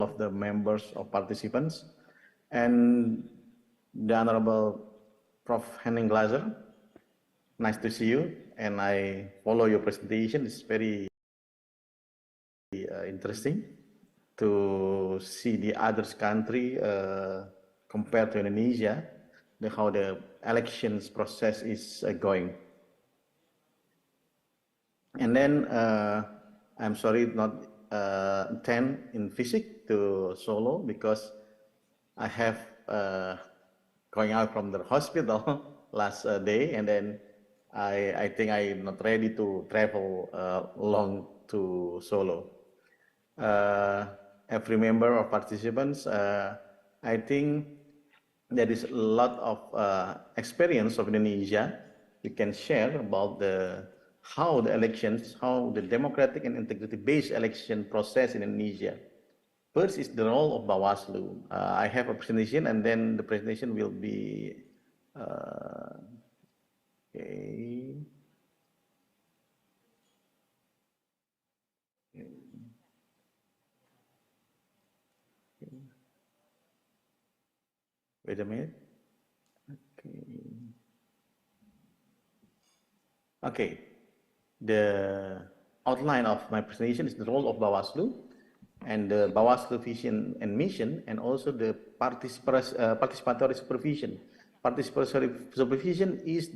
of the members of participants, and the Honorable Prof. Henning Glaser. Nice to see you, and I follow your presentation. It's very interesting to see the other country compared to Indonesia, how the elections process is going. And then I'm sorry not attend in physics to Solo because I have going out from the hospital last day, and then I think I'm not ready to travel long to Solo. Every member of participants, I think there is a lot of experience of Indonesia we can share about how the elections, how the democratic and integrity-based election process in Indonesia. First is the role of Bawaslu. I have a presentation, and then the presentation will be okay. Wait a minute. Okay. The outline of my presentation is the role of Bawaslu and the Bawaslu vision and mission, and also the participatory supervision. Participatory supervision is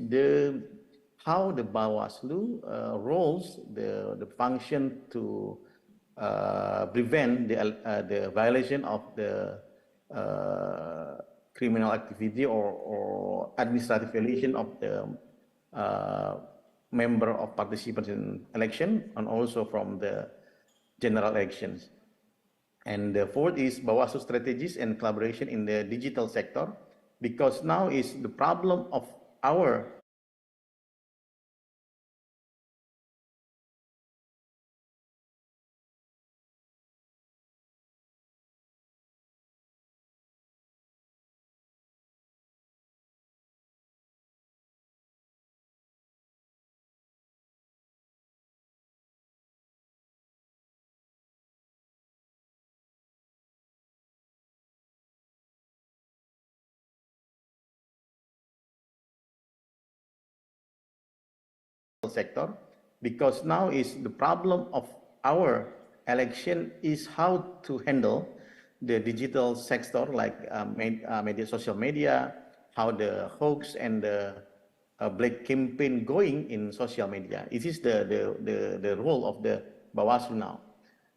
how the Bawaslu roles the function to prevent the violation of the criminal activity or administrative violation of the member of participants in election, and also from the general elections. And the fourth is Bawaslu strategies and collaboration in the digital sector, because now is the problem of our sector, because now is the problem of our election is how to handle the digital sector, like social media, how the hoax and the black campaign going in social media. It is the role of the Bawaslu now.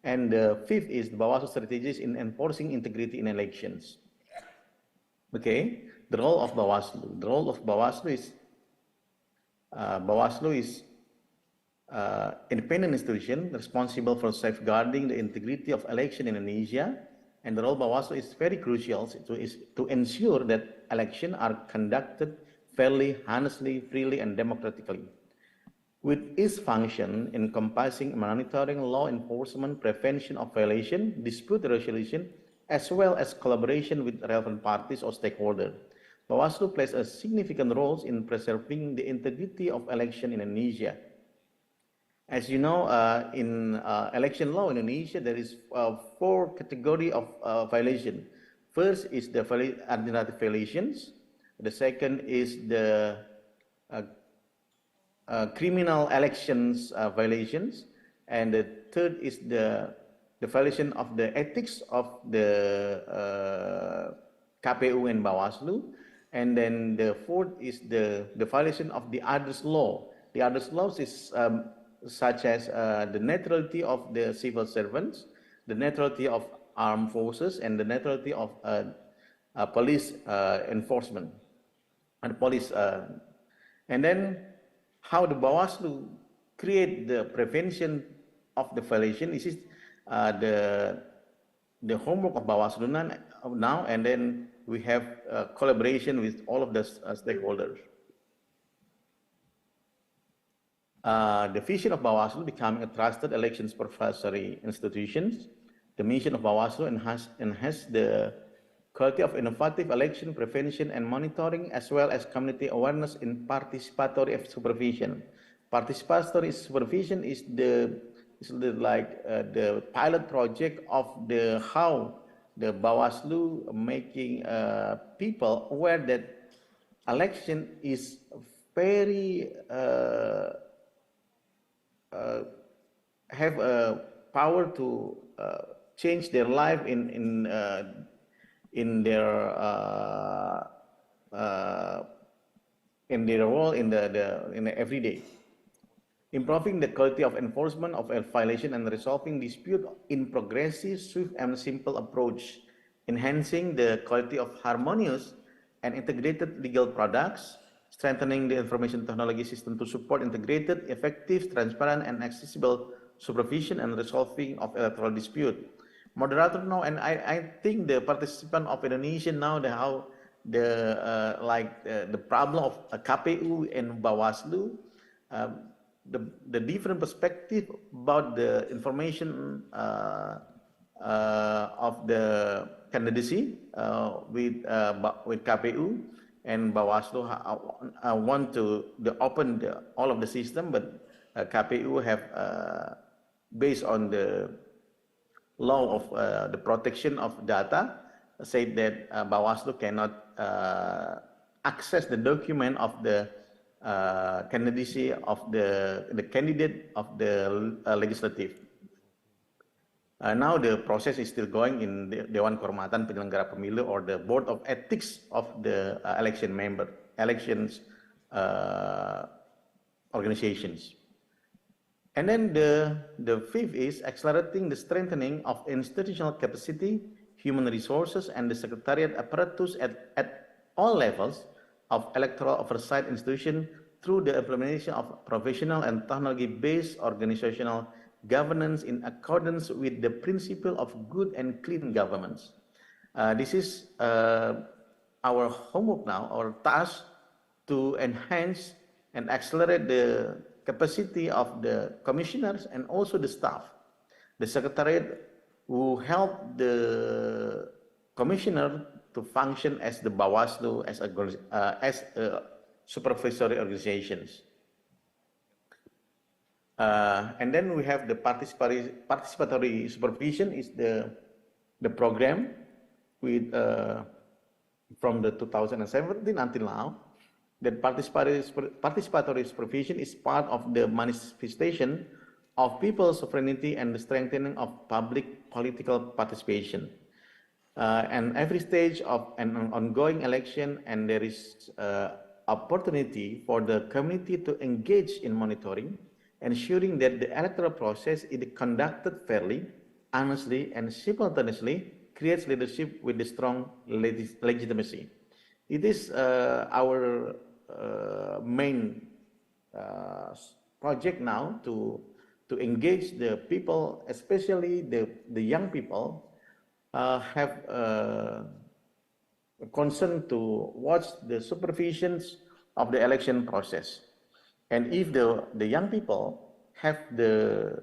And the fifth is the Bawaslu strategies in enforcing integrity in elections. Okay, the role of Bawaslu. The role of Bawaslu is independent institution responsible for safeguarding the integrity of election in Indonesia, and the role of Bawaslu is very crucial to ensure that elections are conducted fairly, honestly, freely, and democratically, with its function encompassing monitoring, law enforcement, prevention of violation, dispute resolution, as well as collaboration with relevant parties or stakeholders. Bawaslu plays a significant role in preserving the integrity of election in Indonesia. As you know, in election law in Indonesia, there is 4 categories of violation. First is the administrative violations. The second is the criminal elections violations, and the third is the violation of the ethics of the KPU and Bawaslu, and then the fourth is the violation of the others law. The others laws is such as the neutrality of the civil servants, the neutrality of armed forces, and the neutrality of police enforcement and police. And then how the Bawaslu create the prevention of the violation. This is the homework of Bawaslu now, and then we have collaboration with all of the stakeholders. The vision of Bawaslu becoming a trusted elections supervisory institutions. The mission of Bawaslu enhance the quality of innovative election prevention and monitoring, as well as community awareness in participatory supervision. Participatory supervision is the is like the pilot project of the how the Bawaslu making people aware that election is very have a power to change their life in their uh, in their role in the everyday, improving the quality of enforcement of a violation and resolving dispute in progressive, swift, and simple approach, enhancing the quality of harmonious and integrated legal products, strengthening the information technology system to support integrated, effective, transparent, and accessible supervision and resolving of electoral dispute. Moderator now, and I think the participant of Indonesia now, how the problem of KPU and Bawaslu, the different perspective about the information of the candidacy with KPU and Bawaslu. I want to open all of the system, but KPU have based on the law of the protection of data said that Bawaslu cannot access the document of the candidacy of the candidate of the legislative. Now the process is still going in the Dewan Kehormatan Penyelenggara Pemilu or the Board of Ethics of the elections organizations. And then the fifth is accelerating the strengthening of institutional capacity, human resources, and the secretariat apparatus at all levels of electoral oversight institution through the implementation of professional and technology-based organizational governance in accordance with the principle of good and clean governance. This is our homework now, our task to enhance and accelerate the capacity of the commissioners and also the staff. The secretariat will help the commissioner to function as the Bawaslu, as a supervisory organizations. And then we have the participatory supervision is the program with from the 2017 until now. That participatory supervision is part of the manifestation of people's sovereignty and the strengthening of public political participation. And every stage of an ongoing election, and there is opportunity for the community to engage in monitoring, ensuring that the electoral process is conducted fairly, honestly, and simultaneously creates leadership with the strong legitimacy. It is our main project now to engage the people, especially the young people, have concern to watch the supervisions of the election process. And if the young people have the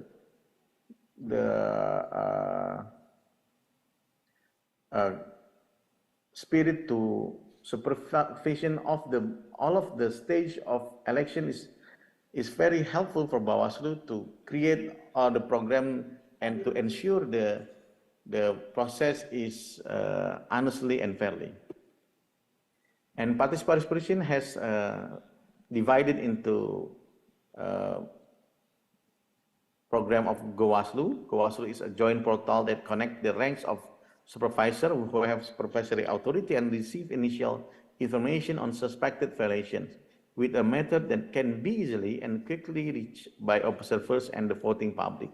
spirit to supervision of all of the stage of election is very helpful for Bawaslu to create the program and to ensure the process is honestly and fairly. And participation has divided into program of Gowaslu. Gowaslu is a joint portal that connects the ranks of supervisor who have supervisory authority and receive initial information on suspected violations with a method that can be easily and quickly reached by observers and the voting public.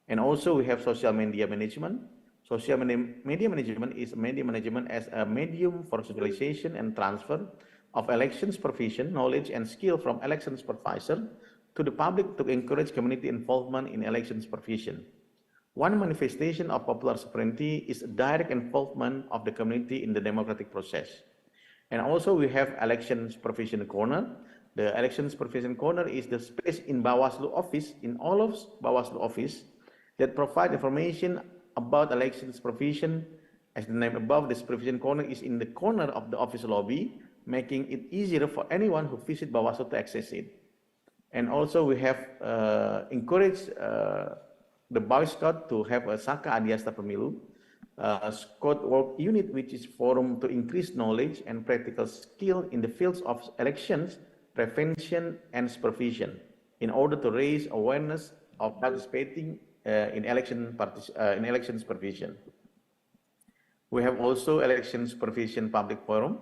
And also we have social media management. Social media management is media management as a medium for socialization and transfer of election supervision, knowledge and skill from election supervisor to the public to encourage community involvement in election supervision. One manifestation of popular sovereignty is direct involvement of the community in the democratic process. And also we have election supervision corner. The election supervision corner is the space in Bawaslu office, in all of Bawaslu office, that provide information about election supervision. As the name above, the supervision corner is in the corner of the office lobby, making it easier for anyone who visit Bawaslu to access it. And also we have encouraged the Boy Scout to have a Saka Adiasta Pemilu, Scout Work Unit, which is forum to increase knowledge and practical skill in the fields of elections, prevention, and supervision, in order to raise awareness of participating in election supervision. We have also election supervision public forum.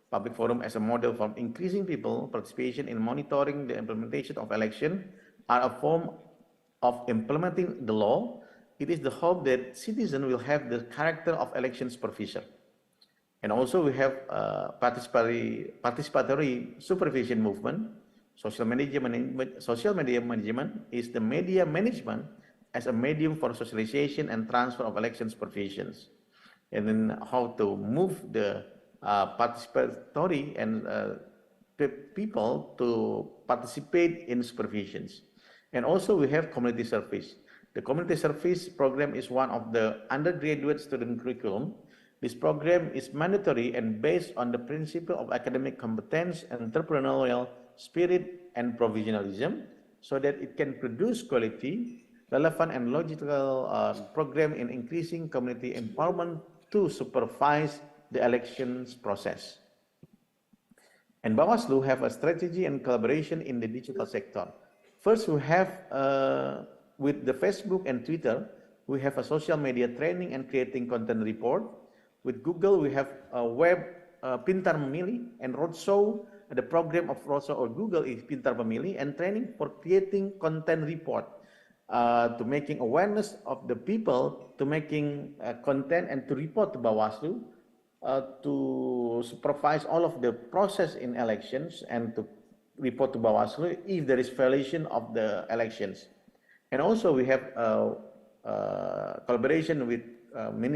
Public forum as a model for increasing people participation in monitoring the implementation of election are a form of implementing the law. It is the hope that citizens will have the character of election supervisor. And also we have participatory supervision movement. Social media management is the media management as a medium for socialization and transfer of election supervisions. And then how to move the participatory and people to participate in supervisions. And also we have community service. The community service program is one of the undergraduate student curriculum. This program is mandatory and based on the principle of academic competence, entrepreneurial spirit, and professionalism, so that it can produce quality, relevant, and logical program in increasing community empowerment to supervise the elections process. And Bawaslu have a strategy and collaboration in the digital sector. First, we have with the Facebook and Twitter, we have a social media training and creating content report. With Google, we have a web Pintar Memilih, and Roadshow, the program of Roadshow or Google is Pintar Memilih, and training for creating content report, to making awareness of the people, to making content and to report to Bawaslu, to supervise all of the process in elections and to report to Bawaslu if there is violation of the elections. And also we have collaboration with Ministry